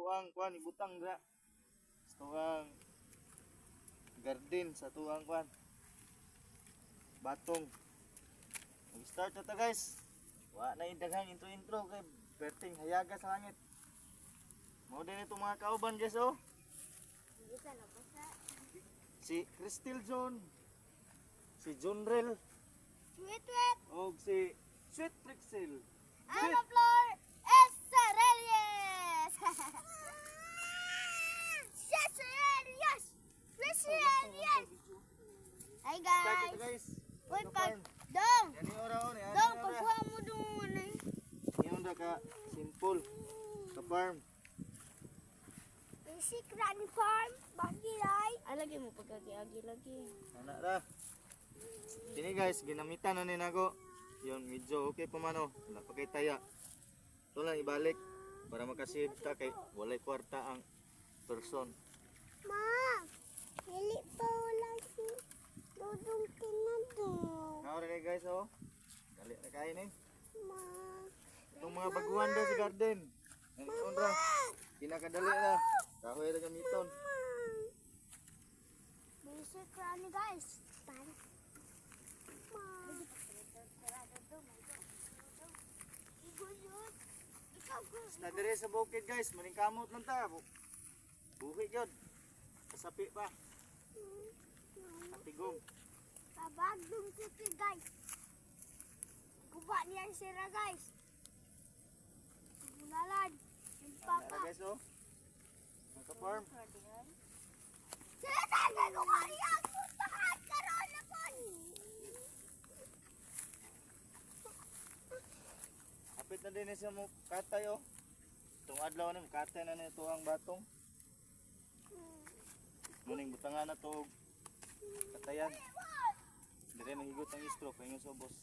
tuang kuan ibutang dra. Sa tuang garden sa tuang kuan. Batong. Mag-start na ta guys. Wa na daghang intro kay perting hayaga sa langit. Mao din itong mga kauban guys oh. Isa na po sa Si Crystal John. Si Jonrel. Sweet. O si Sweet Prixel. Ano floor? Estrelias! Estrelias! Estrelias! Hi Start na guys! guys. Uy, Sa pag... farm. Dong! Yan yung oraw ni. Dong, pagkuha mo doon eh. Yan da ka simple sa farm. Basic Rani Farm, bagay. Alagay mo pagkagi-agi lagi. Ana ra. Kini guys, ginamitan na ni nako. Yun medyo okay pa man oh. Wala pa kay taya. Ito lang ibalik para makasave ka kay walay kwarta ang person. Ma, hili pa wala si Dudong Tinadong. Now rin guys oh. Dali na kain eh. Ma, Itong mga baguhan daw sa garden. Ang ra. Pinakadali na. Kahoy ra gamiton. basic Rani guys. Para. Ma. Sa dire sa bukid guys, maningkamot lang ta. Buhi gyud. Kasapi pa. Katigong. Kabagdong city guys. Guba niya sira guys. Bunalan. Yung Ana papa. ra guys oh. Naka-farm. Sila tagay ko kaya ako tahan karoon na po. Apit na din siya mo katay oh. Itong adlaw ni katay na nito ang batong. Muning butangan na to og katayan. Dire mahigot ang stroke kay nga sobos.